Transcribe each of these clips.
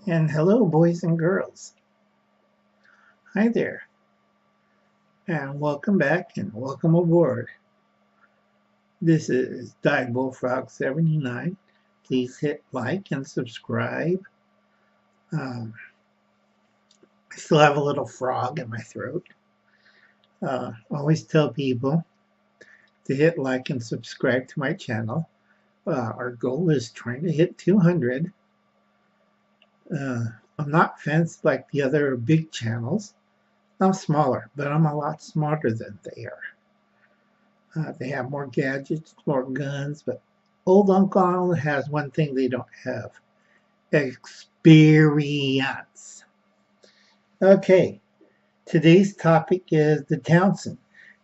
And hello, boys and girls. Hi there, and welcome back and welcome aboard. This is Dive Bullfrog 79. Please hit like and subscribe. Um, I still have a little frog in my throat. Always tell people to hit like and subscribe to my channel. Our goal is trying to hit 200. I'm not fancy like the other big channels. I'm smaller, but I'm a lot smarter than they are. They have more gadgets, more guns, but old Uncle Alan has one thing they don't have: experience. Okay, today's topic is the Townsend.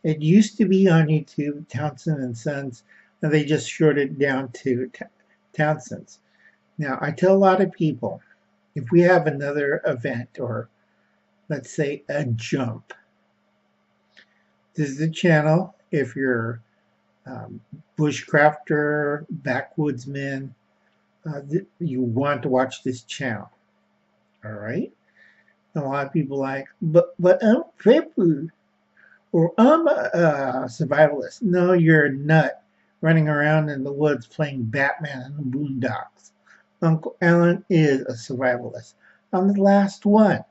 It used to be on YouTube, Townsend and Sons, and they just shorted it down to Townsends. Now, I tell a lot of people, if we have another event or let's say a jump, this is the channel. If you're bushcrafter, backwoodsman, you want to watch this channel. All right. A lot of people like, but I'm prepper or I'm a survivalist. No, you're a nut running around in the woods playing Batman in the Boondocks. Uncle Alan is a survivalist. I'm the last one.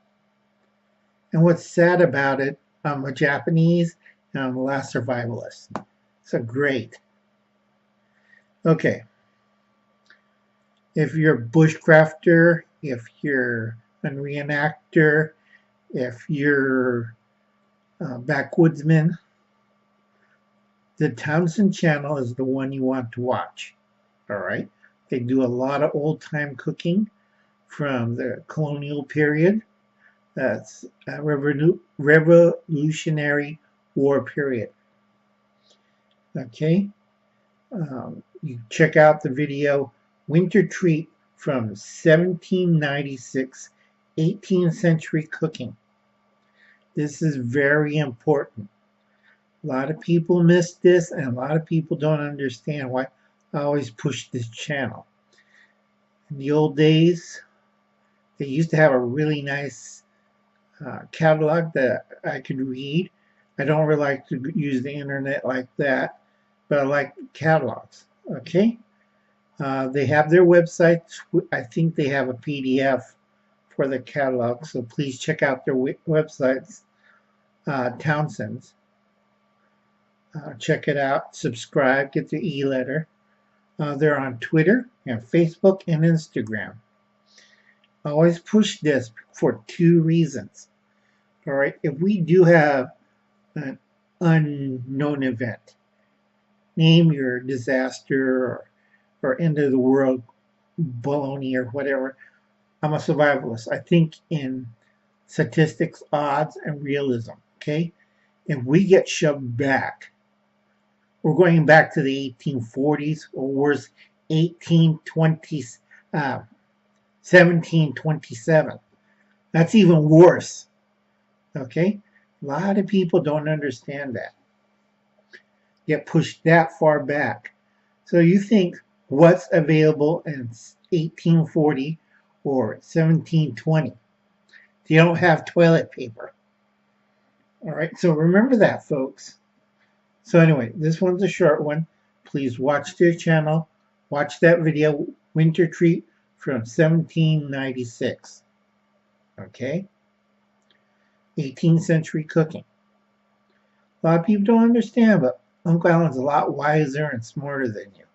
And what's sad about it, I'm a Japanese and I'm the last survivalist. So great. Okay. If you're a bushcrafter, if you're a reenactor, if you're a backwoodsman, the Townsend channel is the one you want to watch. All right. They do a lot of old time cooking from the colonial period. That's a Revolutionary War period. Okay. You check out the video Winter Treat from 1796 18th century cooking. This is very important. A lot of people miss this, and a lot of people don't understand why I always push this channel. In the old days, they used to have a really nice catalog that I could read. I don't really like to use the internet like that, but I like catalogs. Okay? They have their websites. I think they have a PDF for the catalog, so please check out their websites, Townsend's. Check it out, subscribe, get the e-letter. They're on Twitter and Facebook and Instagram. I always push this for two reasons. All right, if we do have an unknown event, name your disaster or end of the world baloney or whatever, I'm a survivalist. I think in statistics, odds, and realism. Okay, if we get shoved back, we're going back to the 1840s or worse, 1820s, 1727. That's even worse. Okay, a lot of people don't understand that. Get pushed that far back. So you think what's available in 1840 or 1720? You don't have toilet paper. All right, so remember that, folks. So anyway, this one's a short one. Please watch their channel. Watch that video, Winter Treat from 1796. Okay? 18th century cooking. A lot of people don't understand, but Uncle Alan's a lot wiser and smarter than you.